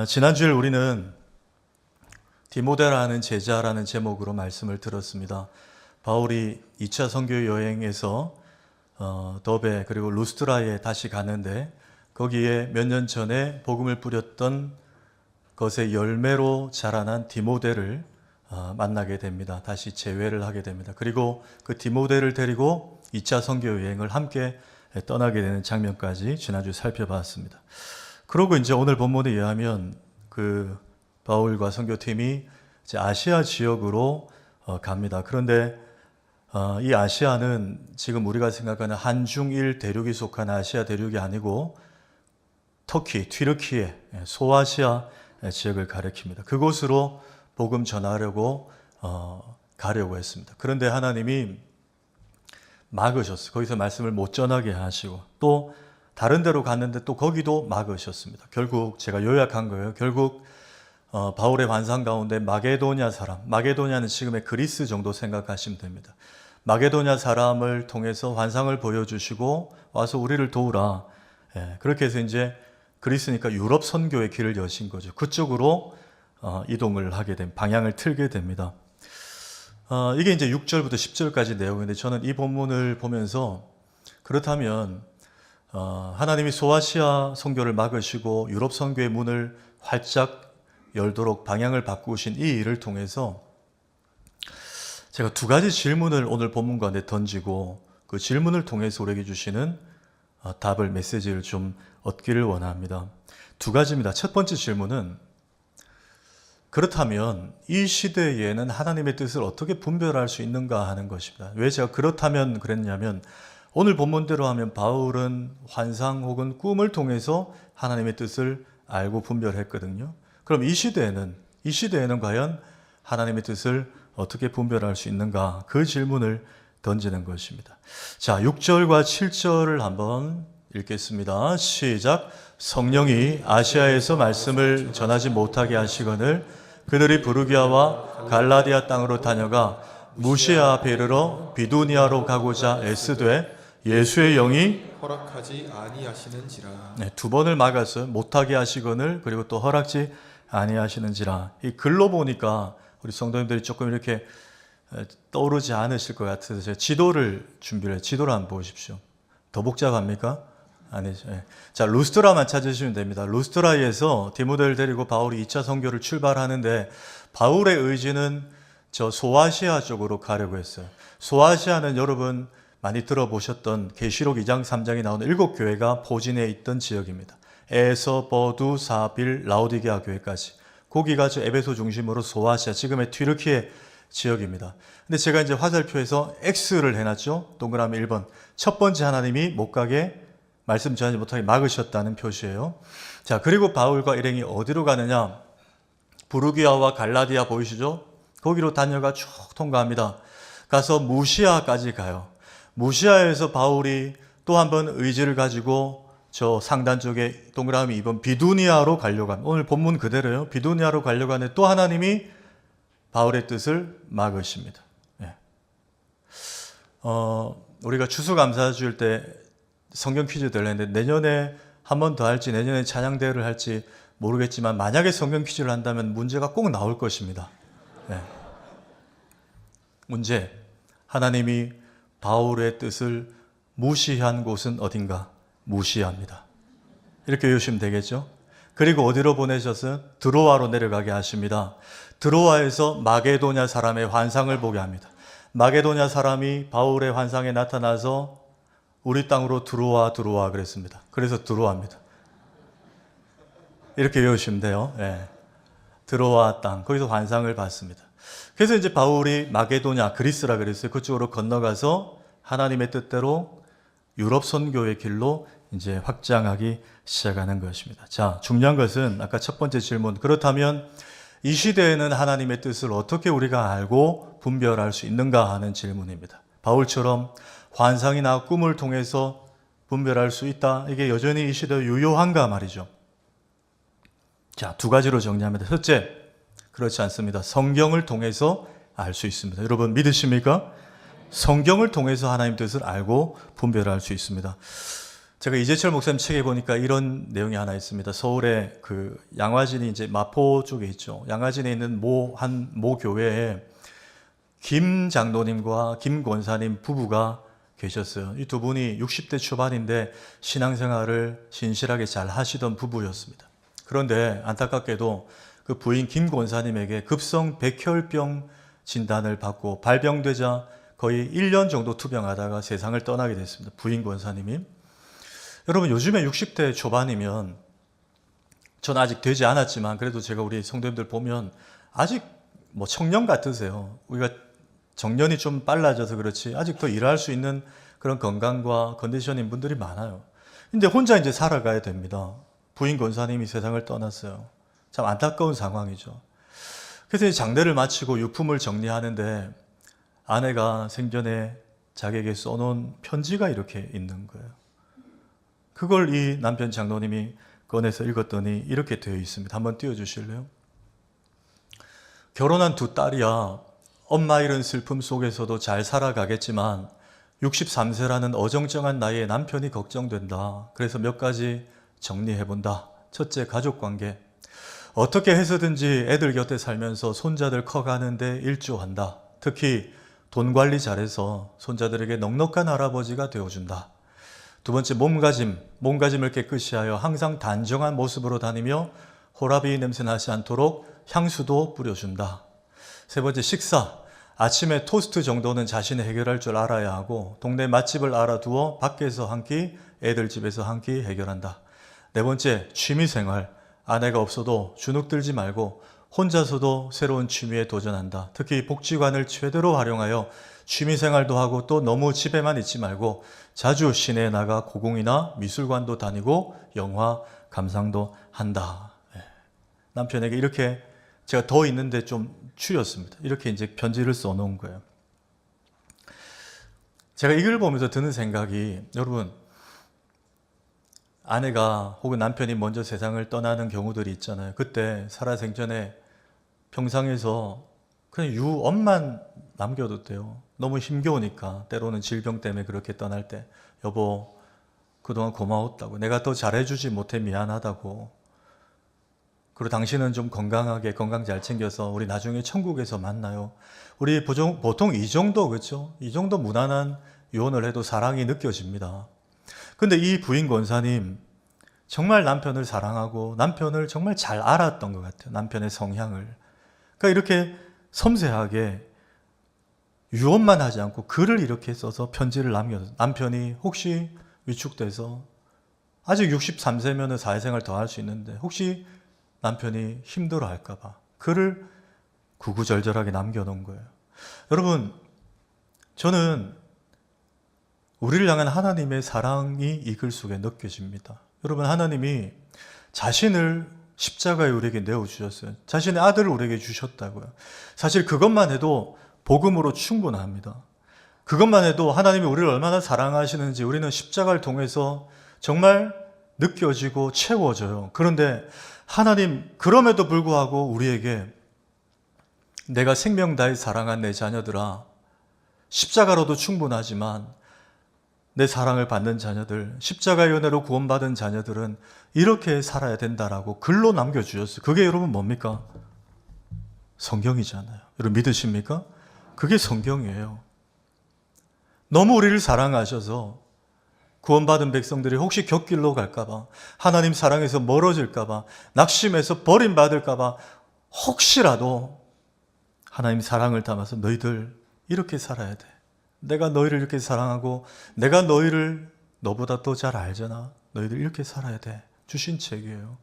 지난주에 우리는 디모데라는 제자라는 제목으로 말씀을 들었습니다. 바울이 2차 선교 여행에서 더베 그리고 루스트라에 다시 가는데 거기에 몇 년 전에 복음을 뿌렸던 것의 열매로 자라난 디모데를 만나게 됩니다. 다시 재회를 하게 됩니다. 그리고 그 디모데를 데리고 2차 선교 여행을 함께 떠나게 되는 장면까지 지난주 살펴봤습니다. 그러고 이제 오늘 본문에 의하면 그 바울과 선교팀이 이제 아시아 지역으로 갑니다. 그런데 이 아시아는 지금 우리가 생각하는 한중일 대륙이 속한 아시아 대륙이 아니고 터키, 튀르키예, 소아시아 지역을 가리킵니다. 그곳으로 복음 전하려고 가려고 했습니다. 그런데 하나님이 막으셨어요. 거기서 말씀을 못 전하게 하시고 또 다른 데로 갔는데 또 거기도 막으셨습니다. 결국 제가 요약한 거예요. 결국 바울의 환상 가운데 마게도냐 사람, 마게도냐는 지금의 그리스 정도 생각하시면 됩니다. 마게도냐 사람을 통해서 환상을 보여주시고 와서 우리를 도우라. 그렇게 해서 이제 그리스니까 유럽 선교의 길을 여신 거죠. 그쪽으로 이동을 하게 된 방향을 틀게 됩니다. 이게 이제 6절부터 10절까지 내용인데 저는 이 본문을 보면서 그렇다면 하나님이 소아시아 선교를 막으시고 유럽 선교의 문을 활짝 열도록 방향을 바꾸신 이 일을 통해서 제가 두 가지 질문을 오늘 본문 가운데 던지고 그 질문을 통해서 우리에게 주시는 답을, 메시지를 좀 얻기를 원합니다. 두 가지입니다. 첫 번째 질문은 그렇다면 이 시대에는 하나님의 뜻을 어떻게 분별할 수 있는가 하는 것입니다. 왜 제가 그렇다면 그랬냐면 오늘 본문대로 하면 바울은 환상 혹은 꿈을 통해서 하나님의 뜻을 알고 분별했거든요. 그럼 이 시대에는 과연 하나님의 뜻을 어떻게 분별할 수 있는가? 그 질문을 던지는 것입니다. 자, 6절과 7절을 한번 읽겠습니다. 시작. 성령이 아시아에서 말씀을 전하지 못하게 하시거늘 그들이 부르기아와 갈라디아 땅으로 다녀가 무시아 앞에 이르러 비두니아로 가고자 애쓰되 예수의 영이 허락하지 아니하시는지라. 두 번을 막았어요. 못하게 하시거늘 그리고 또 허락지 아니하시는지라. 이 글로 보니까 우리 성도님들이 조금 이렇게 떠오르지 않으실 것 같아서 제가 지도를 준비를 해요. 지도를 한번 보십시오. 더 복잡합니까? 아니죠. 자, 루스트라만 찾으시면 됩니다. 루스트라에서 디모데를 데리고 바울이 2차 선교를 출발하는데 바울의 의지는 저 소아시아 쪽으로 가려고 했어요. 소아시아는 여러분 많이 들어보셨던 계시록 2장 3장에 나오는 7교회가 포진해 있던 지역입니다. 에서, 버두, 사빌, 라오디게아 교회까지. 거기가 저 에베소 중심으로 소아시아, 지금의 튀르키예 지역입니다. 근데 제가 이제 화살표에서 X를 해놨죠. 동그라미 1번. 첫 번째 하나님이 못 가게 말씀 전하지 못하게 막으셨다는 표시예요. 자, 그리고 바울과 일행이 어디로 가느냐? 부르기아와 갈라디아 보이시죠? 거기로 다녀가 쭉 통과합니다. 가서 무시아까지 가요. 무시아에서 바울이 또 한 번 의지를 가지고 저 상단 쪽에 동그라미 2번 비두니아로 가려고 합니다. 오늘 본문 그대로요. 비두니아로 가려고 하는데 또 하나님이 바울의 뜻을 막으십니다. 우리가 추수감사주일 때 성경 퀴즈를 했는데 내년에 한 번 더 할지 내년에 찬양대회를 할지 모르겠지만 만약에 성경 퀴즈를 한다면 문제가 꼭 나올 것입니다. 문제, 하나님이 바울의 뜻을 무시한 곳은 어딘가? 무시합니다. 이렇게 외우시면 되겠죠? 그리고 어디로 보내셔서 드로아로 내려가게 하십니다. 드로아에서 마게도냐 사람의 환상을 보게 합니다. 마게도냐 사람이 바울의 환상에 나타나서 우리 땅으로 들어와 그랬습니다. 그래서 들어와입니다. 이렇게 외우시면 돼요. 들어와 땅, 거기서 환상을 받습니다. 그래서 이제 바울이 마게도냐, 그리스라 그랬어요. 그쪽으로 건너가서 하나님의 뜻대로 유럽 선교의 길로 이제 확장하기 시작하는 것입니다. 자, 중요한 것은 아까 첫 번째 질문. 그렇다면 이 시대에는 하나님의 뜻을 어떻게 우리가 알고 분별할 수 있는가 하는 질문입니다. 바울처럼 환상이나 꿈을 통해서 분별할 수 있다. 이게 여전히 이 시대에 유효한가 말이죠. 자, 두 가지로 정리합니다. 첫째, 그렇지 않습니다. 성경을 통해서 알 수 있습니다. 여러분 믿으십니까? 성경을 통해서 하나님 뜻을 알고 분별할 수 있습니다. 제가 이재철 목사님 책에 보니까 이런 내용이 하나 있습니다. 서울에 그 양화진이 이제 마포 쪽에 있죠. 양화진에 있는 모 교회에 김 장로님과 김 권사님 부부가 계셨어요. 이 두 분이 60대 초반인데 신앙생활을 신실하게 잘 하시던 부부였습니다. 그런데 안타깝게도 그 부인 김 권사님에게 급성 백혈병 진단을 받고 발병되자 거의 1년 정도 투병하다가 세상을 떠나게 됐습니다. 부인 권사님이. 여러분, 요즘에 60대 초반이면, 저는 아직 되지 않았지만 그래도 제가 우리 성도님들 보면 아직 뭐 청년 같으세요. 우리가 정년이 좀 빨라져서 그렇지 아직도 일할 수 있는 그런 건강과 컨디션인 분들이 많아요. 근데 혼자 이제 살아가야 됩니다. 부인 권사님이 세상을 떠났어요. 참 안타까운 상황이죠. 그래서 이제 장례를 마치고 유품을 정리하는데 아내가 생전에 자기에게 써놓은 편지가 이렇게 있는 거예요. 그걸 이 남편 장로님이 꺼내서 읽었더니 이렇게 되어 있습니다. 한번 띄워주실래요? 결혼한 두 딸이야 엄마 잃은 슬픔 속에서도 잘 살아가겠지만 63세라는 어정쩡한 나이에 남편이 걱정된다. 그래서 몇 가지 정리해본다. 첫째, 가족관계. 어떻게 해서든지 애들 곁에 살면서 손자들 커가는데 일조한다. 특히 돈 관리 잘해서 손자들에게 넉넉한 할아버지가 되어준다. 두 번째, 몸가짐을 깨끗이 하여 항상 단정한 모습으로 다니며 호라비 냄새 나지 않도록 향수도 뿌려준다. 세 번째, 식사. 아침에 토스트 정도는 자신이 해결할 줄 알아야 하고 동네 맛집을 알아두어 밖에서 한 끼, 애들 집에서 한 끼 해결한다. 네 번째, 취미생활. 아내가 없어도 주눅들지 말고 혼자서도 새로운 취미에 도전한다. 특히 복지관을 최대로 활용하여 취미생활도 하고 또 너무 집에만 있지 말고 자주 시내에 나가 고궁이나 미술관도 다니고 영화 감상도 한다. 남편에게 이렇게 제가 더 있는데 좀 줄였습니다. 이렇게 이제 편지를 써놓은 거예요. 제가 이걸 보면서 드는 생각이, 여러분, 아내가 혹은 남편이 먼저 세상을 떠나는 경우들이 있잖아요. 그때 살아생전에 평상에서 그냥 유언만 남겨뒀대요. 너무 힘겨우니까, 때로는 질병 때문에 그렇게 떠날 때, 여보, 그동안 고마웠다고, 내가 더 잘해주지 못해 미안하다고, 그리고 당신은 좀 건강하게 건강 잘 챙겨서 우리 나중에 천국에서 만나요. 우리 보통 이 정도, 그렇죠? 이 정도 무난한 유언을 해도 사랑이 느껴집니다. 근데 이 부인 권사님 정말 남편을 사랑하고 남편을 정말 잘 알았던 것 같아요. 남편의 성향을. 그러니까 이렇게 섬세하게 유언만 하지 않고 글을 이렇게 써서 편지를 남겨서, 남편이 혹시 위축돼서 아직 63세면 사회생활 더 할 수 있는데 혹시 남편이 힘들어 할까봐 글을 구구절절하게 남겨놓은 거예요. 여러분, 저는 우리를 향한 하나님의 사랑이 이 글 속에 느껴집니다. 여러분, 하나님이 자신을 십자가에 우리에게 내어주셨어요. 자신의 아들을 우리에게 주셨다고요. 사실 그것만 해도 복음으로 충분합니다. 그것만 해도 하나님이 우리를 얼마나 사랑하시는지 우리는 십자가를 통해서 정말 느껴지고 채워져요. 그런데 하나님, 그럼에도 불구하고 우리에게 내가 생명 다해 사랑한 내 자녀들아, 십자가로도 충분하지만 내 사랑을 받는 자녀들, 십자가의 은혜로 구원받은 자녀들은 이렇게 살아야 된다라고 글로 남겨주셨어요. 그게 여러분 뭡니까? 성경이잖아요. 여러분 믿으십니까? 그게 성경이에요. 너무 우리를 사랑하셔서 구원받은 백성들이 혹시 곁길로 갈까봐, 하나님 사랑에서 멀어질까봐, 낙심해서 버림받을까봐 혹시라도 하나님 사랑을 담아서 너희들 이렇게 살아야 돼. 내가 너희를 이렇게 사랑하고 내가 너희를 너보다 더 잘 알잖아. 너희들 이렇게 살아야 돼. 주신 책이에요.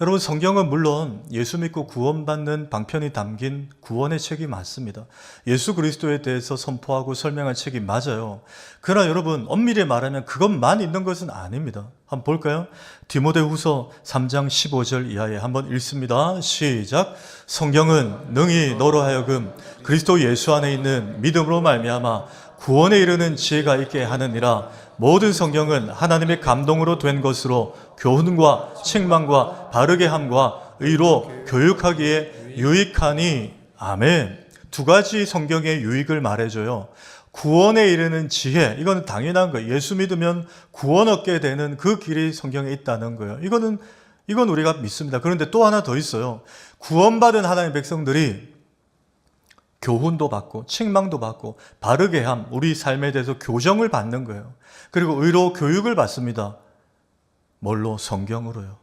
여러분, 성경은 물론 예수 믿고 구원받는 방편이 담긴 구원의 책이 맞습니다. 예수 그리스도에 대해서 선포하고 설명한 책이 맞아요. 그러나 여러분, 엄밀히 말하면 그것만 있는 것은 아닙니다. 한번 볼까요? 디모데후서 3장 15절 이하에 한번 읽습니다. 시작. 성경은 능히 너로 하여금 그리스도 예수 안에 있는 믿음으로 말미암아 구원에 이르는 지혜가 있게 하느니라. 모든 성경은 하나님의 감동으로 된 것으로 교훈과 책망과 바르게 함과 의로 교육하기에 유익하니. 아멘. 두 가지 성경의 유익을 말해줘요. 구원에 이르는 지혜, 이거는 당연한 거예요. 예수 믿으면 구원 얻게 되는 그 길이 성경에 있다는 거예요. 이건 우리가 믿습니다. 그런데 또 하나 더 있어요. 구원받은 하나님의 백성들이 교훈도 받고 책망도 받고 바르게 함, 우리 삶에 대해서 교정을 받는 거예요. 그리고 의로 교육을 받습니다. 뭘로? 성경으로요.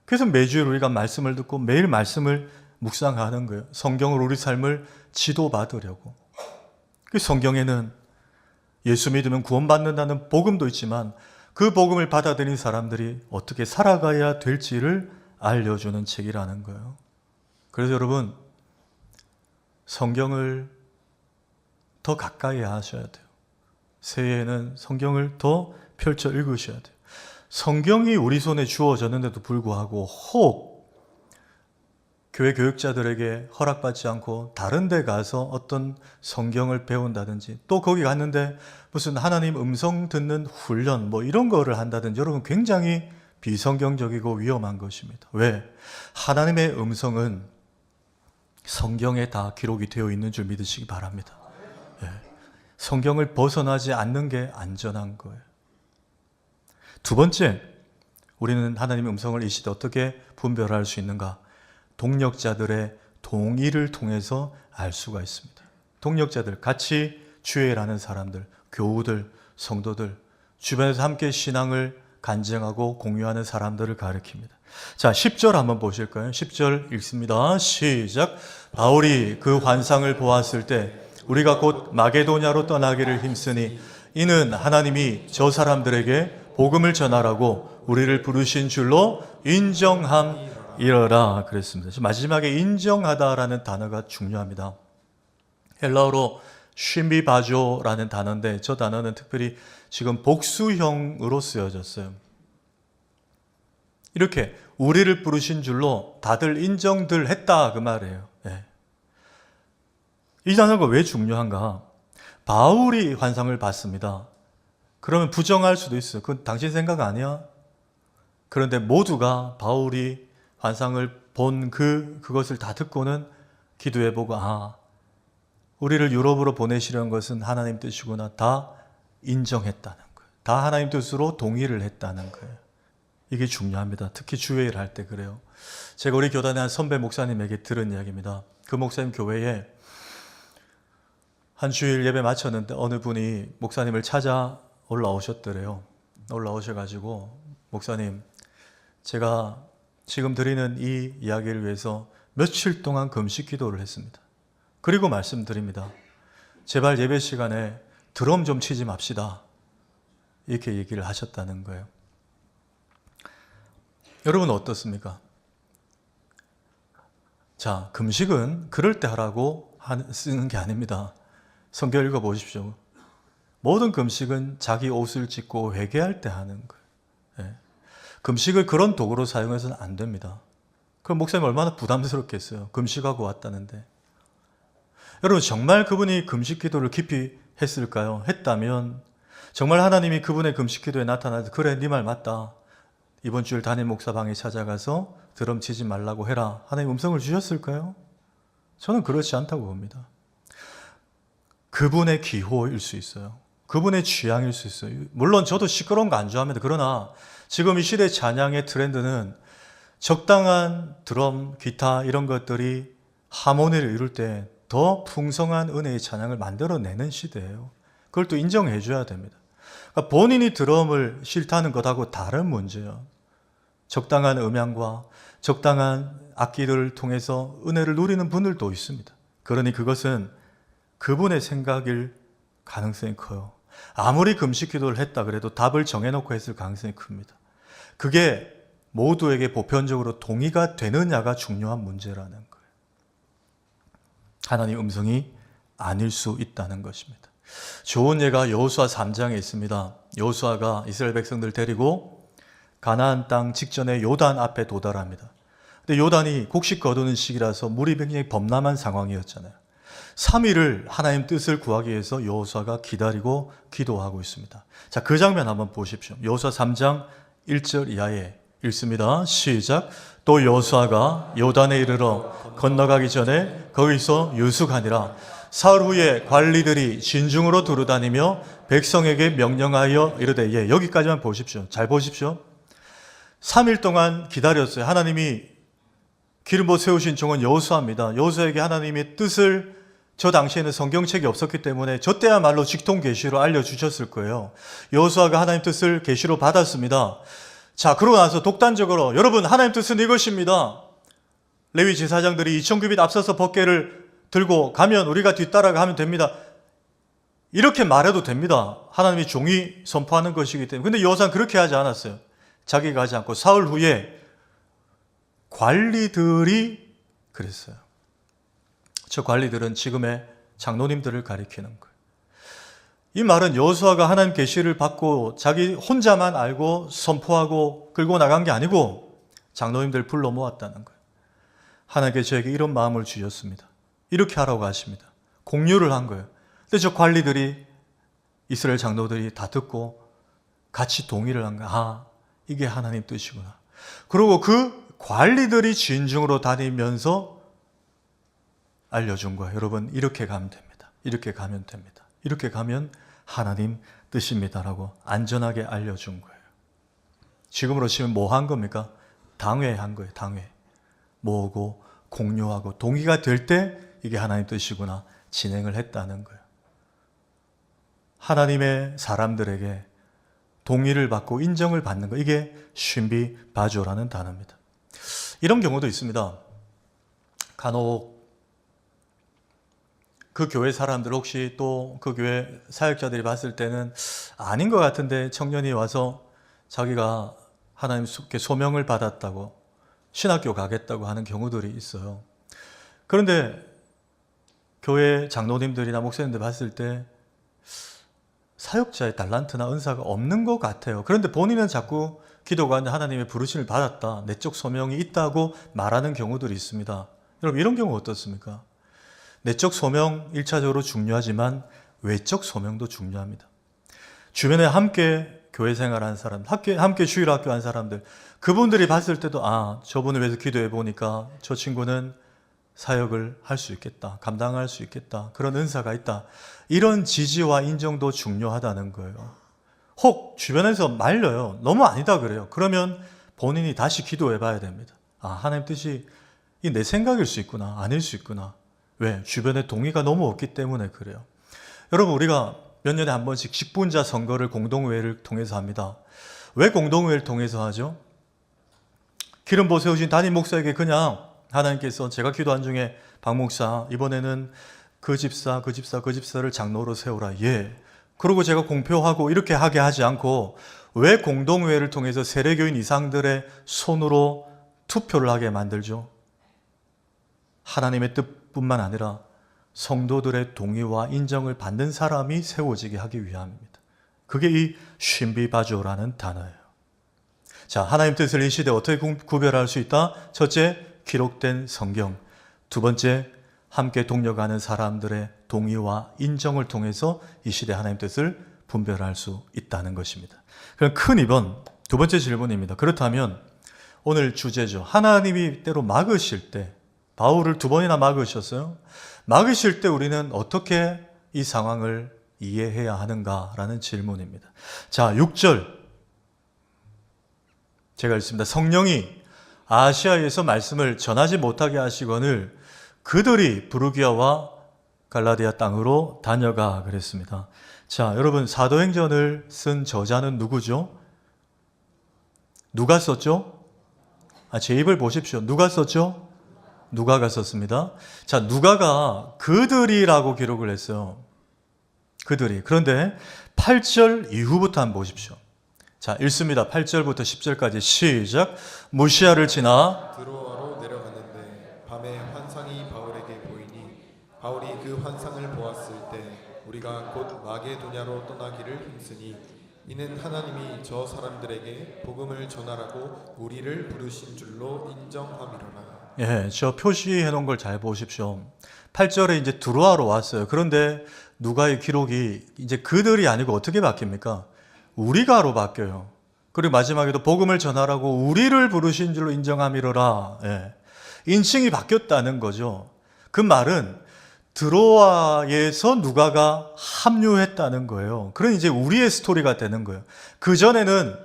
그래서 매주일 우리가 말씀을 듣고 매일 말씀을 묵상하는 거예요. 성경으로 우리 삶을 지도받으려고. 그 성경에는 예수 믿으면 구원받는다는 복음도 있지만 그 복음을 받아들인 사람들이 어떻게 살아가야 될지를 알려주는 책이라는 거예요. 그래서 여러분, 성경을 더 가까이 하셔야 돼요. 새해에는 성경을 더 펼쳐 읽으셔야 돼요. 성경이 우리 손에 주어졌는데도 불구하고 혹 교회 교육자들에게 허락받지 않고 다른 데 가서 어떤 성경을 배운다든지 또 거기 갔는데 무슨 하나님 음성 듣는 훈련 뭐 이런 거를 한다든지 여러분 굉장히 비성경적이고 위험한 것입니다. 왜? 하나님의 음성은 성경에 다 기록이 되어 있는 줄 믿으시기 바랍니다. 예. 성경을 벗어나지 않는 게 안전한 거예요. 두 번째, 우리는 하나님의 음성을 이 시대 어떻게 분별할 수 있는가? 동력자들의 동의를 통해서 알 수가 있습니다. 동력자들, 같이 주일하는 사람들, 교우들, 성도들, 주변에서 함께 신앙을 간증하고 공유하는 사람들을 가리킵니다. 자, 10절 한번 보실까요? 10절 읽습니다. 시작. 바울이 그 환상을 보았을 때 우리가 곧 마게도냐로 떠나기를 힘쓰니 이는 하나님이 저 사람들에게 복음을 전하라고 우리를 부르신 줄로 인정함이러라 그랬습니다. 마지막에 인정하다라는 단어가 중요합니다. 헬라어로 쉼비바조라는 단어인데 저 단어는 특별히 지금 복수형으로 쓰여졌어요. 이렇게 우리를 부르신 줄로 다들 인정들 했다 그 말이에요. 네. 이 단어가 왜 중요한가? 바울이 환상을 봤습니다. 그러면 부정할 수도 있어요. 그건 당신 생각 아니야? 그런데 모두가 바울이 환상을 본 그것을 다 듣고는 기도해보고 우리를 유럽으로 보내시려는 것은 하나님 뜻이구나 다 인정했다는 거예요. 다 하나님 뜻으로 동의를 했다는 거예요. 이게 중요합니다. 특히 주일을 할 때 그래요. 제가 우리 교단의 한 선배 목사님에게 들은 이야기입니다. 그 목사님 교회에 한 주일 예배 마쳤는데 어느 분이 목사님을 찾아 올라오셨더래요. 올라오셔가지고 목사님, 제가 지금 드리는 이 이야기를 위해서 며칠 동안 금식 기도를 했습니다. 그리고 말씀드립니다. 제발 예배 시간에 드럼 좀 치지 맙시다. 이렇게 얘기를 하셨다는 거예요. 여러분 어떻습니까? 자, 금식은 그럴 때 하라고 쓰는 게 아닙니다. 성경 읽어보십시오. 모든 금식은 자기 옷을 찢고 회개할 때 하는 거예요. 예. 금식을 그런 도구로 사용해서는 안 됩니다. 그럼 목사님 얼마나 부담스럽겠어요. 금식하고 왔다는데. 여러분 정말 그분이 금식 기도를 깊이 했을까요? 했다면 정말 하나님이 그분의 금식 기도에 나타나서 그래 네 말 맞다. 이번 주일 담임 목사방에 찾아가서 드럼 치지 말라고 해라. 하나님 음성을 주셨을까요? 저는 그렇지 않다고 봅니다. 그분의 기호일 수 있어요. 그분의 취향일 수 있어요. 물론 저도 시끄러운 거 안 좋아합니다. 그러나 지금 이 시대 찬양의 트렌드는 적당한 드럼, 기타 이런 것들이 하모니를 이룰 때 더 풍성한 은혜의 찬양을 만들어내는 시대예요. 그걸 또 인정해 줘야 됩니다. 그러니까 본인이 드럼을 싫다는 것하고 다른 문제예요. 적당한 음향과 적당한 악기들을 통해서 은혜를 누리는 분들도 있습니다. 그러니 그것은 그분의 생각일 가능성이 커요. 아무리 금식 기도를 했다 그래도 답을 정해놓고 했을 가능성이 큽니다. 그게 모두에게 보편적으로 동의가 되느냐가 중요한 문제라는 거예요. 하나님 음성이 아닐 수 있다는 것입니다. 좋은 예가 여호수아 3장에 있습니다. 여호수아가 이스라엘 백성들 데리고 가나안 땅 직전에 요단 앞에 도달합니다. 근데 요단이 곡식 거두는 시기라서 물이 굉장히 범람한 상황이었잖아요. 3일을 하나님 뜻을 구하기 위해서 여호수아가 기다리고 기도하고 있습니다. 자, 그 장면 한번 보십시오. 여호수아 3장 1절 이하에 읽습니다. 시작. 또 여호수아가 요단에 이르러 건너가기 전에 거기서 유숙하니라. 사흘 후에 관리들이 진중으로 두루다니며 백성에게 명령하여 이르되, 예, 여기까지만 보십시오. 잘 보십시오. 3일 동안 기다렸어요. 하나님이 기름 부어 세우신 종은 여호수아입니다. 여호수아에게 하나님의 뜻을, 저 당시에는 성경책이 없었기 때문에 저 때야말로 직통 계시로 알려주셨을 거예요. 여호수아가 하나님 뜻을 계시로 받았습니다. 자, 그러고 나서 독단적으로, 여러분, 하나님 뜻은 이것입니다. 레위 제사장들이 2,000규빗 앞서서 법궤를 들고 가면 우리가 뒤따라가 하면 됩니다. 이렇게 말해도 됩니다. 하나님이 종이 선포하는 것이기 때문에. 근데 여호수아는 그렇게 하지 않았어요. 자기가 하지 않고 사흘 후에 관리들이 그랬어요. 저 관리들은 지금의 장로님들을 가리키는 거예요. 이 말은 여호수아가 하나님 계시를 받고 자기 혼자만 알고 선포하고 끌고 나간 게 아니고 장로님들 불러 모았다는 거예요. 하나님께서 저에게 이런 마음을 주셨습니다. 이렇게 하라고 하십니다. 공유를 한 거예요. 근데 저 관리들이, 이스라엘 장로들이 다 듣고 같이 동의를 한 거예요. 아, 이게 하나님 뜻이구나. 그리고 그 관리들이 진중으로 다니면서 알려준 거예요. 여러분, 이렇게 가면 됩니다. 이렇게 가면 됩니다. 이렇게 가면 하나님 뜻입니다라고 안전하게 알려준 거예요. 지금으로 치면 뭐 한 겁니까? 당회한 거예요. 당회. 모으고 공유하고 동의가 될 때 이게 하나님 뜻이구나 진행을 했다는 거예요. 하나님의 사람들에게 동의를 받고 인정을 받는 거, 이게 신비바조라는 단어입니다. 이런 경우도 있습니다. 간혹 그 교회 사람들, 혹시 또 그 교회 사역자들이 봤을 때는 아닌 것 같은데 청년이 와서 자기가 하나님께 소명을 받았다고 신학교 가겠다고 하는 경우들이 있어요. 그런데 교회 장로님들이나 목사님들 봤을 때 사역자의 달란트나 은사가 없는 것 같아요. 그런데 본인은 자꾸 기도가 하나님의 부르심을 받았다, 내적 소명이 있다고 말하는 경우들이 있습니다. 여러분, 이런 경우 어떻습니까? 내적 소명 1차적으로 중요하지만 외적 소명도 중요합니다. 주변에 함께 교회 생활한 사람, 함께 주일학교 한 사람들, 그분들이 봤을 때도 아, 저분을 위해서 기도해 보니까 저 친구는 사역을 할 수 있겠다, 감당할 수 있겠다, 그런 은사가 있다, 이런 지지와 인정도 중요하다는 거예요. 혹 주변에서 말려요. 너무 아니다 그래요. 그러면 본인이 다시 기도해 봐야 됩니다. 아, 하나님 뜻이 이 내 생각일 수 있구나, 아닐 수 있구나. 왜? 주변에 동의가 너무 없기 때문에 그래요. 여러분, 우리가 몇 년에 한 번씩 직분자 선거를 공동회의를 통해서 합니다. 왜 공동회의를 통해서 하죠? 기름 부어 세우신 담임 목사에게 그냥 하나님께서 제가 기도한 중에 박 목사 이번에는 그 집사를 장로로 세우라. 예. 그리고 제가 공표하고 이렇게 하게 하지 않고 왜 공동회의를 통해서 세례교인 이상들의 손으로 투표를 하게 만들죠? 하나님의 뜻뿐만 아니라 성도들의 동의와 인정을 받는 사람이 세워지게 하기 위함입니다. 그게 이 신비바조라는 단어예요. 자, 하나님 뜻을 이 시대에 어떻게 구별할 수 있다? 첫째, 기록된 성경. 두 번째, 함께 동력하는 사람들의 동의와 인정을 통해서 이 시대 하나님 뜻을 분별할 수 있다는 것입니다. 그럼 큰 2번, 두 번째 질문입니다. 그렇다면 오늘 주제죠. 하나님이 때로 막으실 때, 바울을 2번이나 막으셨어요. 막으실 때 우리는 어떻게 이 상황을 이해해야 하는가라는 질문입니다. 자, 6절 제가 읽습니다. 성령이 아시아에서 말씀을 전하지 못하게 하시거늘 그들이 부르기아와 갈라디아 땅으로 다녀가 그랬습니다. 자, 여러분, 사도행전을 쓴 저자는 누구죠? 누가 썼죠? 제 입을 보십시오. 누가 썼죠? 누가가 썼습니다. 자, 누가가 그들이라고 기록을 했어요. 그들이. 그런데 8절 이후부터 한번 보십시오. 자, 읽습니다. 8절부터 10절까지 시작. 무시아를 지나 드로아로 내려갔는데 밤에 환상이 바울에게 보이니 바울이 그 환상을 보았을 때 우리가 곧 마게도냐로 떠나기를 힘쓰니 이는 하나님이 저 사람들에게 복음을 전하라고 우리를 부르신 줄로 인정함이로라. 예, 저 표시해 놓은 걸 잘 보십시오. 8절에 이제 드로아로 왔어요. 그런데 누가의 기록이 이제 그들이 아니고 어떻게 바뀝니까? 우리가로 바뀌어요. 그리고 마지막에도 복음을 전하라고 우리를 부르신 줄로 인정함이로라. 예. 인칭이 바뀌었다는 거죠. 그 말은 드로아에서 누가가 합류했다는 거예요. 그런 이제 우리의 스토리가 되는 거예요. 그전에는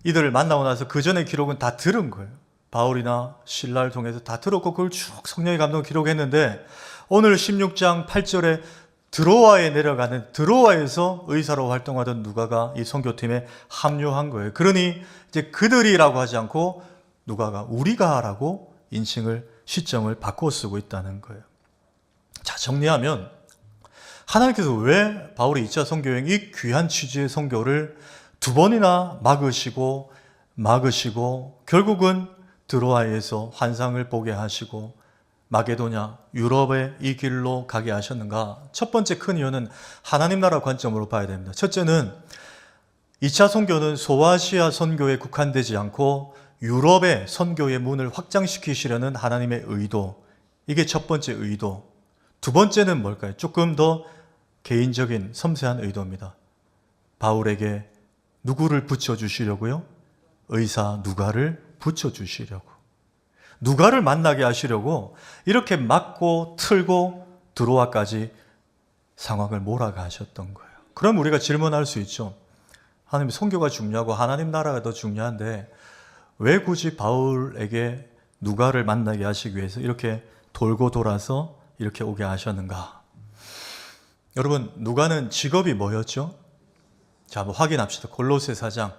이들을 만나고 나서 그전의 기록은 다 들은 거예요. 바울이나 신라를 통해서 다 들었고 그걸 쭉 성령의 감동을 기록했는데 오늘 16장 8절에 드로아에 내려가는 드로아에서 의사로 활동하던 누가가 이 선교팀에 합류한 거예요. 그러니 이제 그들이라고 하지 않고 누가가 우리가라고 인칭을 시점을 바꿔 쓰고 있다는 거예요. 자, 정리하면 하나님께서 왜 바울의 2차 선교여행 이 귀한 취지의 선교를 두 번이나 막으시고 결국은 드로아에서 환상을 보게 하시고 마게도냐, 유럽의 이 길로 가게 하셨는가? 첫 번째 큰 이유는 하나님 나라 관점으로 봐야 됩니다. 첫째는 2차 선교는 소아시아 선교에 국한되지 않고 유럽의 선교의 문을 확장시키시려는 하나님의 의도. 이게 첫 번째 의도. 두 번째는 뭘까요? 조금 더 개인적인 섬세한 의도입니다. 바울에게 누구를 붙여주시려고요? 의사 누가를 붙여주시려고. 누가를 만나게 하시려고 이렇게 막고 틀고 드로아까지 상황을 몰아가 하셨던 거예요. 그럼 우리가 질문할 수 있죠. 하나님 선교가 중요하고 하나님 나라가 더 중요한데 왜 굳이 바울에게 누가를 만나게 하시기 위해서 이렇게 돌고 돌아서 이렇게 오게 하셨는가? 여러분, 누가는 직업이 뭐였죠? 자, 한번 확인합시다. 골로새 4장.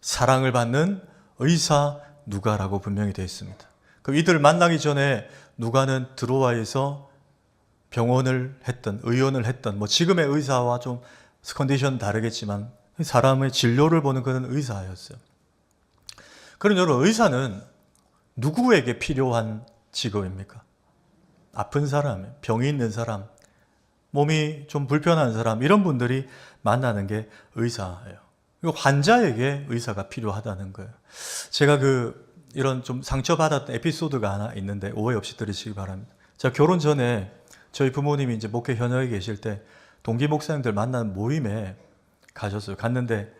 사랑을 받는 의사 누가라고 분명히 되어 있습니다. 그 이들을 만나기 전에 누가는 드로아에서 병원을 했던, 의원을 했던, 뭐 지금의 의사와 좀 컨디션 다르겠지만 사람의 진료를 보는 그런 의사였어요. 그런 여러분, 의사는 누구에게 필요한 직업입니까? 아픈 사람, 병이 있는 사람, 몸이 좀 불편한 사람, 이런 분들이 만나는 게 의사예요. 그리고 환자에게 의사가 필요하다는 거예요. 제가 이런 좀 상처받았던 에피소드가 하나 있는데 오해 없이 들으시기 바랍니다. 제가 결혼 전에 저희 부모님이 이제 목회 현역에 계실 때 동기 목사님들 만나는 모임에 가셨어요. 갔는데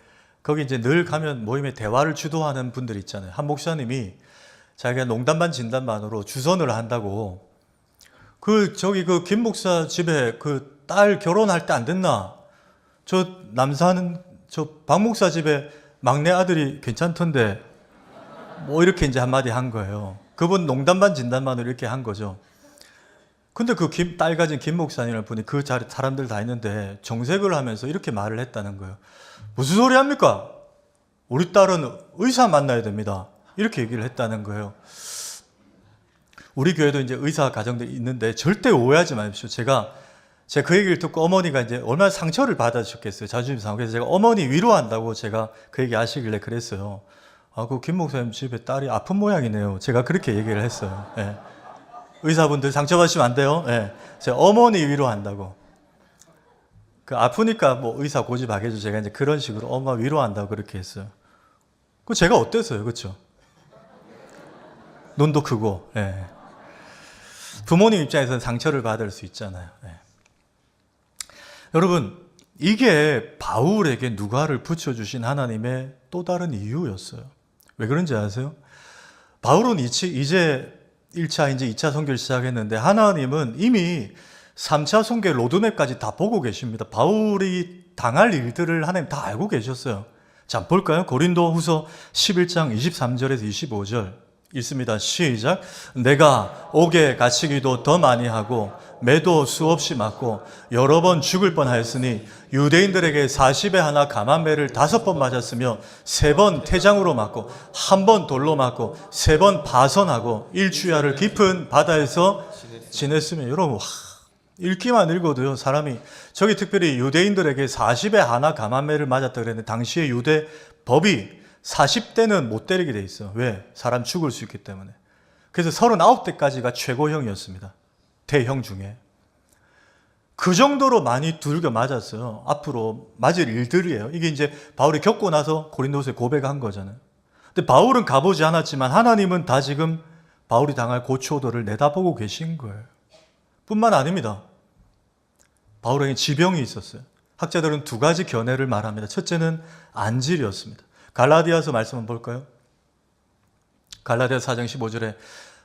거기 이제 늘 가면 모임에 대화를 주도하는 분들 있잖아요. 한 목사님이 자기가 농담 반 진담 반으로 주선을 한다고 김 목사 집에 딸 결혼할 때 안 됐나? 저 남사는 박 목사 집에 막내 아들이 괜찮던데 뭐 이렇게 이제 한마디 한 거예요. 그분 농담 반 진담 반으로 이렇게 한 거죠. 근데 딸 가진 김 목사님이라는 분이 그 자리 사람들 다 있는데 정색을 하면서 이렇게 말을 했다는 거예요. 무슨 소리 합니까? 우리 딸은 의사 만나야 됩니다. 이렇게 얘기를 했다는 거예요. 우리 교회도 이제 의사 가정들이 있는데 절대 오해하지 마십시오. 제가 그 얘기를 듣고 어머니가 이제 얼마나 상처를 받으셨겠어요. 자존심 상하고. 그래서 제가 어머니 위로한다고 제가 그 얘기 하시길래 그랬어요. 김 목사님 집에 딸이 아픈 모양이네요. 제가 그렇게 얘기를 했어요. 예. 의사분들 상처받으시면 안 돼요. 예. 제가 어머니 위로한다고. 아프니까 뭐 의사 고집하겠죠. 제가 이제 그런 식으로 엄마 위로한다고 그렇게 했어요. 제가 어땠어요? 그렇죠? 눈도 크고. 예. 부모님 입장에서는 상처를 받을 수 있잖아요. 예. 여러분, 이게 바울에게 누가를 붙여주신 하나님의 또 다른 이유였어요. 왜 그런지 아세요? 바울은 이제 1차, 이제 2차 선교를 시작했는데 하나님은 이미 3차 선교의 로드맵까지 다 보고 계십니다. 바울이 당할 일들을 하나님 다 알고 계셨어요. 자, 볼까요? 고린도 후서 11장 23절에서 25절 읽습니다. 시작. 내가 옥에 갇히기도 더 많이 하고 매도 수없이 맞고 여러 번 죽을 뻔하였으니 유대인들에게 40에 하나 감한매를 5번 맞았으며 3번 태장으로 맞고 1번 돌로 맞고 3번 파선하고 일주야를 깊은 바다에서 지냈으며 여러분 읽기만 읽어도요 사람이 저기 특별히 유대인들에게 40에 하나 감한매를 맞았다 그랬는데 당시의 유대 법이 40대는 못 때리게 돼 있어. 왜? 사람 죽을 수 있기 때문에. 그래서 39대까지가 최고형이었습니다. 대형 중에. 그 정도로 많이 두들겨 맞았어요. 앞으로 맞을 일들이에요. 이게 이제 바울이 겪고 나서 고린도서에 고백한 거잖아요. 근데 바울은 가보지 않았지만 하나님은 다 지금 바울이 당할 고초들을 내다보고 계신 거예요. 뿐만 아닙니다. 바울에게 지병이 있었어요. 학자들은 2가지 견해를 말합니다. 첫째는 안질이었습니다. 갈라디아서 말씀 한번 볼까요? 갈라디아 4장 15절에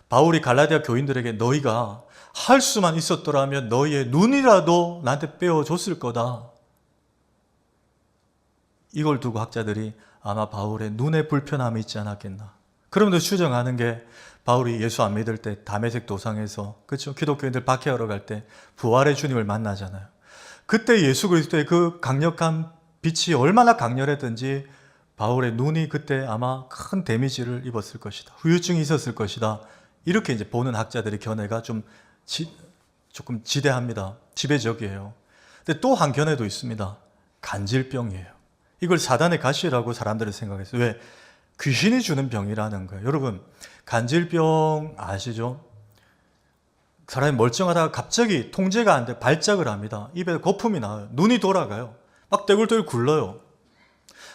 바울이 갈라디아 교인들에게 너희가 할 수만 있었더라면 너희의 눈이라도 나한테 빼어줬을 거다. 이걸 두고 학자들이 아마 바울의 눈에 불편함이 있지 않았겠나. 그러면서 추정하는 게 바울이 예수 안 믿을 때 다메섹 도상에서 그렇죠? 기독교인들 박해하러 갈 때 부활의 주님을 만나잖아요. 그때 예수 그리스도의 그 강력한 빛이 얼마나 강렬했든지 바울의 눈이 그때 아마 큰 데미지를 입었을 것이다. 후유증이 있었을 것이다. 이렇게 이제 보는 학자들의 견해가 조금 지대합니다. 지배적이에요. 근데 또 한 견해도 있습니다. 간질병이에요. 이걸 사단의 가시라고 사람들이 생각했어요. 왜? 귀신이 주는 병이라는 거예요. 여러분, 간질병 아시죠? 사람이 멀쩡하다가 갑자기 통제가 안 돼 발작을 합니다. 입에 거품이 나와요. 눈이 돌아가요. 막 떼굴떼굴 굴러요.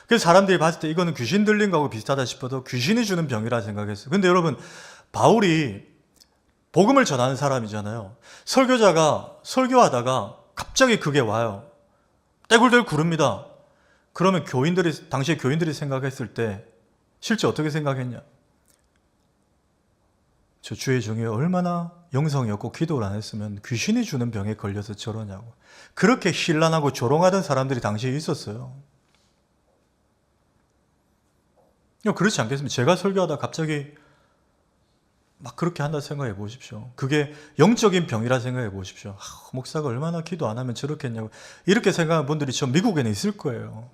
그래서 사람들이 봤을 때 이거는 귀신 들린 거하고 비슷하다 싶어도 귀신이 주는 병이라 생각했어요. 근데 여러분, 바울이 복음을 전하는 사람이잖아요. 설교자가 설교하다가 갑자기 그게 와요. 떼굴떼굴 구릅니다. 그러면 당시에 교인들이 생각했을 때 실제 어떻게 생각했냐? 저 주의 종이 얼마나 영성이 없고 기도를 안 했으면 귀신이 주는 병에 걸려서 저러냐고. 그렇게 신란하고 조롱하던 사람들이 당시에 있었어요. 그렇지 않겠습니까? 제가 설교하다 갑자기 막 그렇게 한다 생각해 보십시오. 그게 영적인 병이라 생각해 보십시오. 목사가 얼마나 기도 안 하면 저렇게 했냐고. 이렇게 생각하는 분들이 저 미국에는 있을 거예요.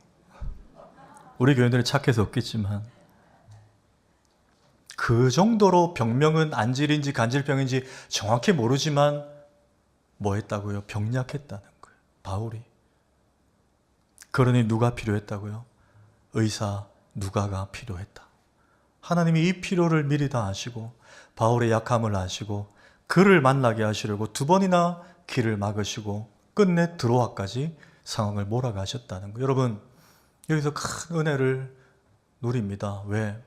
우리 교인들은 착해서 없겠지만 그 정도로 병명은 안질인지 간질병인지 정확히 모르지만 뭐 했다고요? 병약했다는 거예요. 바울이. 그러니 누가 필요했다고요? 의사 누가가 필요했다. 하나님이 이 필요를 미리 다 아시고 바울의 약함을 아시고 그를 만나게 하시려고 2번이나 길을 막으시고 끝내 드로아까지 상황을 몰아가셨다는 거예요. 여러분, 여기서 큰 은혜를 누립니다. 왜?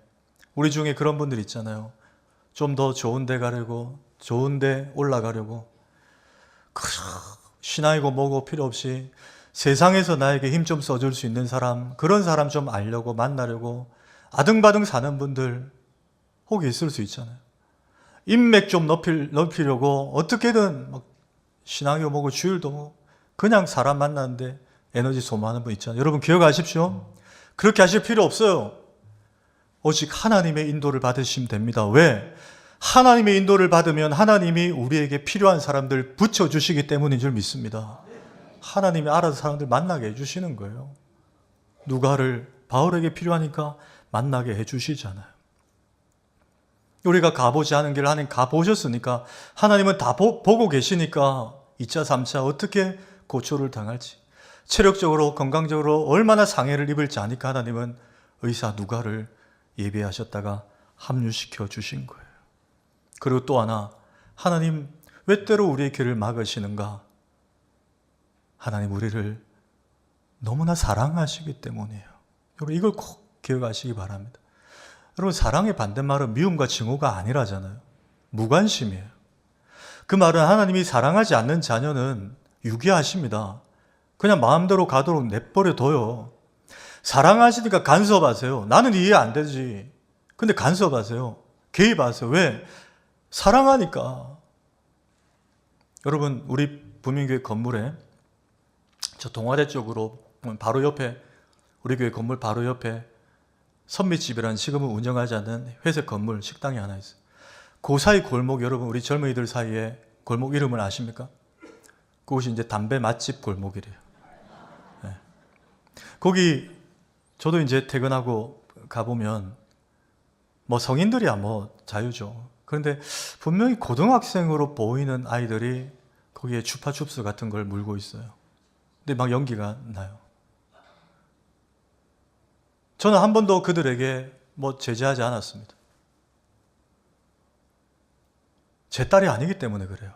우리 중에 그런 분들 있잖아요. 좀 더 좋은 데 가려고, 좋은 데 올라가려고 신앙이고 뭐고 필요 없이 세상에서 나에게 힘 좀 써줄 수 있는 사람, 그런 사람 좀 알려고 만나려고 아등바등 사는 분들 혹 있을 수 있잖아요. 인맥 좀 넓히려고 어떻게든 막 신앙이고 뭐고 주일도 뭐 그냥 사람 만나는데 에너지 소모하는 분 있잖아요. 여러분 기억하십시오. 그렇게 하실 필요 없어요. 오직 하나님의 인도를 받으시면 됩니다. 왜? 하나님의 인도를 받으면 하나님이 우리에게 필요한 사람들 붙여주시기 때문인 줄 믿습니다. 하나님이 알아서 사람들 만나게 해주시는 거예요. 누가를 바울에게 필요하니까 만나게 해주시잖아요. 우리가 가보지 않은 길을 하나님 가보셨으니까 하나님은 다 보고 계시니까 2차, 3차 어떻게 고초를 당할지 체력적으로 건강적으로 얼마나 상해를 입을지 아니까 하나님은 의사 누가를 예비하셨다가 합류시켜 주신 거예요. 그리고 또 하나, 하나님 왜 때로 우리의 길을 막으시는가? 하나님 우리를 너무나 사랑하시기 때문이에요. 여러분 이걸 꼭 기억하시기 바랍니다. 여러분 사랑의 반대말은 미움과 증오가 아니라잖아요. 무관심이에요. 그 말은 하나님이 사랑하지 않는 자녀는 유기하십니다. 그냥 마음대로 가도록 내버려 둬요. 사랑하시니까 간섭하세요. 나는 이해 안 되지. 근데 간섭하세요. 개입하세요. 왜? 사랑하니까. 여러분 우리 부민교회 건물에 저 동아대 쪽으로 바로 옆에 우리 교회 건물 바로 옆에 선미집이라는 지금은 운영하지 않는 회색 건물 식당이 하나 있어요. 그 사이 골목 여러분 우리 젊은이들 사이에 골목 이름을 아십니까? 그곳이 이제 담배 맛집 골목이래요. 네. 거기 저도 이제 퇴근하고 가보면 뭐 성인들이야 뭐 자유죠. 그런데 분명히 고등학생으로 보이는 아이들이 거기에 추파춥스 같은 걸 물고 있어요. 근데 막 연기가 나요. 저는 한 번도 그들에게 뭐 제재하지 않았습니다. 제 딸이 아니기 때문에 그래요.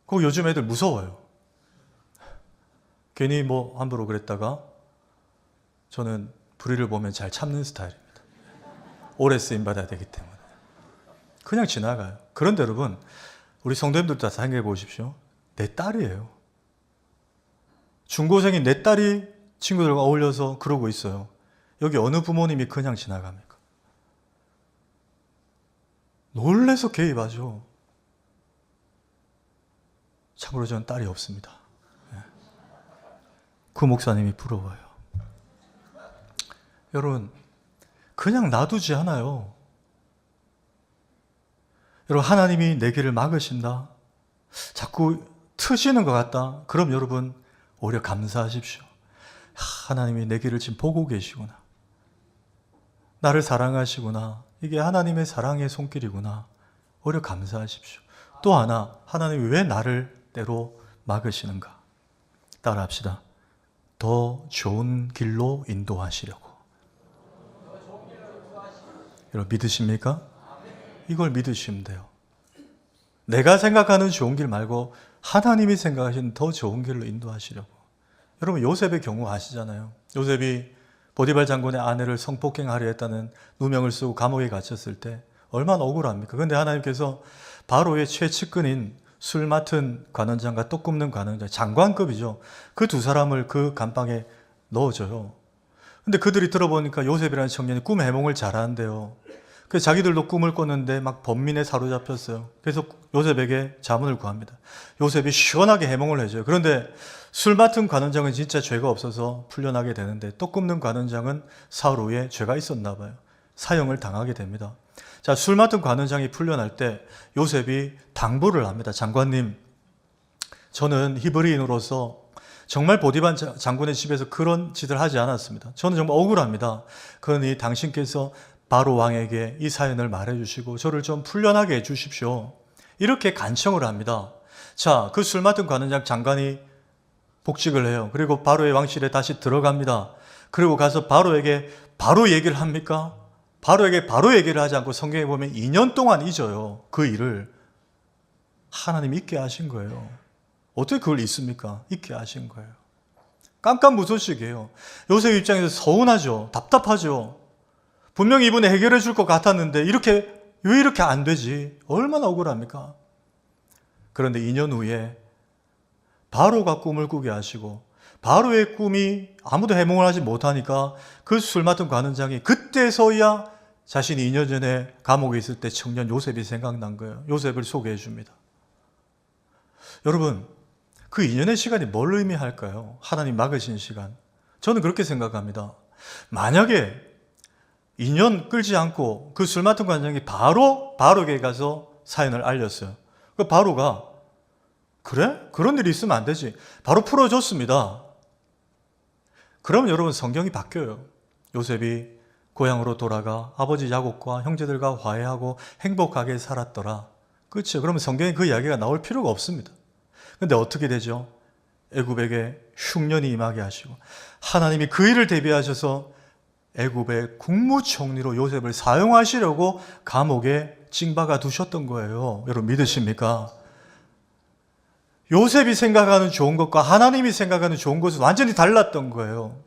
그 요즘 애들 무서워요. 괜히 뭐 함부로 그랬다가 저는 불의를 보면 잘 참는 스타일입니다. 오래 쓰임 받아야 되기 때문에. 그냥 지나가요. 그런데 여러분 우리 성도님들도 다 생각해 보십시오. 내 딸이에요. 중고생인 내 딸이 친구들과 어울려서 그러고 있어요. 여기 어느 부모님이 그냥 지나갑니까? 계속 개입하죠. 참고로 저는 딸이 없습니다. 그 목사님이 부러워요. 여러분, 그냥 놔두지 않아요. 여러분, 하나님이 내 길을 막으신다? 자꾸 트시는 것 같다? 그럼 여러분, 오히려 감사하십시오. 하나님이 내 길을 지금 보고 계시구나. 나를 사랑하시구나. 이게 하나님의 사랑의 손길이구나. 오히려 감사하십시오. 또 하나, 하나님이 왜 나를 때로 막으시는가? 따라합시다. 더 좋은 길로 인도하시려고. 여러분, 믿으십니까? 이걸 믿으시면 돼요. 내가 생각하는 좋은 길 말고 하나님이 생각하시는 더 좋은 길로 인도하시려고. 여러분, 요셉의 경우 아시잖아요. 요셉이 보디발 장군의 아내를 성폭행하려 했다는 누명을 쓰고 감옥에 갇혔을 때 얼마나 억울합니까? 그런데 하나님께서 바로의 최측근인 술 맡은 관원장과 떡 굽는 관원장, 장관급이죠. 그 두 사람을 그 감방에 넣어줘요. 근데 그들이 들어보니까 요셉이라는 청년이 꿈 해몽을 잘하는데요. 그래서 자기들도 꿈을 꿨는데 막 범민에 사로잡혔어요. 그래서 요셉에게 자문을 구합니다. 요셉이 시원하게 해몽을 해줘요. 그런데 술 맡은 관원장은 진짜 죄가 없어서 풀려나게 되는데 떡 굽는 관원장은 사흘 후에 죄가 있었나 봐요. 사형을 당하게 됩니다. 자, 술 맡은 관원장이 풀려날 때 요셉이 당부를 합니다. 장관님, 저는 히브리인으로서 정말 보디발 장군의 집에서 그런 짓을 하지 않았습니다. 저는 정말 억울합니다. 그러니 당신께서 바로 왕에게 이 사연을 말해주시고 저를 좀 풀려나게 해주십시오. 이렇게 간청을 합니다. 자, 그 술 맡은 관원장 장관이 복직을 해요. 그리고 바로의 왕실에 다시 들어갑니다. 그리고 가서 바로에게 바로 얘기를 합니까? 바로에게 바로 얘기를 하지 않고 성경에 보면 2년 동안 잊어요. 그 일을. 하나님이 잊게 하신 거예요. 어떻게 그걸 잊습니까? 잊게 하신 거예요. 깜깜무소식이에요. 요셉 입장에서 서운하죠. 답답하죠. 분명히 이분이 해결해 줄 것 같았는데 왜 이렇게 안 되지? 얼마나 억울합니까? 그런데 2년 후에 바로가 꿈을 꾸게 하시고 바로의 꿈이 아무도 해몽을 하지 못하니까 그 술 맡은 관원장이 그때서야 자신이 2년 전에 감옥에 있을 때 청년 요셉이 생각난 거예요. 요셉을 소개해 줍니다. 여러분, 그 2년의 시간이 뭘 의미할까요? 하나님 막으신 시간. 저는 그렇게 생각합니다. 만약에 2년 끌지 않고 그 술 맡은 관장이 바로에게 가서 사연을 알렸어요. 그 바로가 그래? 그런 일이 있으면 안 되지. 바로 풀어줬습니다. 그러면 여러분 성경이 바뀌어요. 요셉이 고향으로 돌아가 아버지 야곱과 형제들과 화해하고 행복하게 살았더라. 그렇죠. 그러면 성경에 그 이야기가 나올 필요가 없습니다. 근데 어떻게 되죠? 애굽에게 흉년이 임하게 하시고 하나님이 그 일을 대비하셔서 애굽의 국무총리로 요셉을 사용하시려고 감옥에 징박아 두셨던 거예요. 여러분 믿으십니까? 요셉이 생각하는 좋은 것과 하나님이 생각하는 좋은 것은 완전히 달랐던 거예요.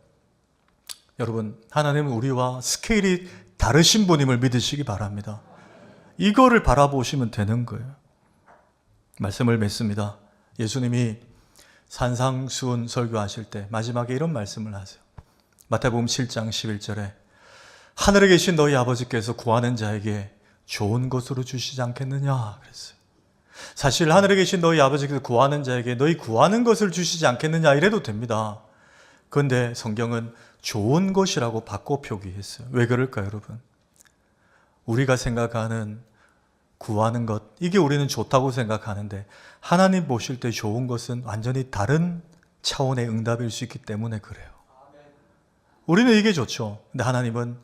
여러분, 하나님은 우리와 스케일이 다르신 분임을 믿으시기 바랍니다. 이거를 바라보시면 되는 거예요. 말씀을 맺습니다. 예수님이 산상수훈 설교하실 때 마지막에 이런 말씀을 하세요. 마태복음 7장 11절에 하늘에 계신 너희 아버지께서 구하는 자에게 좋은 것으로 주시지 않겠느냐 그랬어요. 사실 하늘에 계신 너희 아버지께서 구하는 자에게 너희 구하는 것을 주시지 않겠느냐 이래도 됩니다. 그런데 성경은 좋은 것이라고 바꿔 표기했어요. 왜 그럴까요, 여러분? 우리가 생각하는 구하는 것, 이게 우리는 좋다고 생각하는데 하나님 보실 때 좋은 것은 완전히 다른 차원의 응답일 수 있기 때문에 그래요. 우리는 이게 좋죠. 근데 하나님은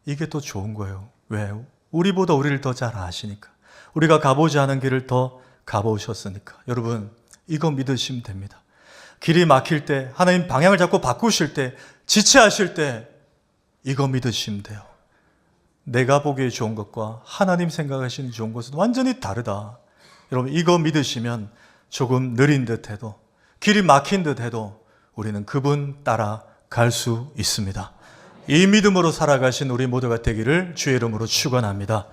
이게 또 좋은 거예요. 왜요? 우리보다 우리를 더 잘 아시니까. 우리가 가보지 않은 길을 더 가보셨으니까. 여러분, 이거 믿으시면 됩니다. 길이 막힐 때, 하나님 방향을 자꾸 바꾸실 때, 지체하실 때 이거 믿으시면 돼요. 내가 보기에 좋은 것과 하나님 생각하시는 좋은 것은 완전히 다르다. 여러분, 이거 믿으시면 조금 느린 듯 해도, 길이 막힌 듯 해도 우리는 그분 따라 갈 수 있습니다. 이 믿음으로 살아가신 우리 모두가 되기를 주의 이름으로 축원합니다.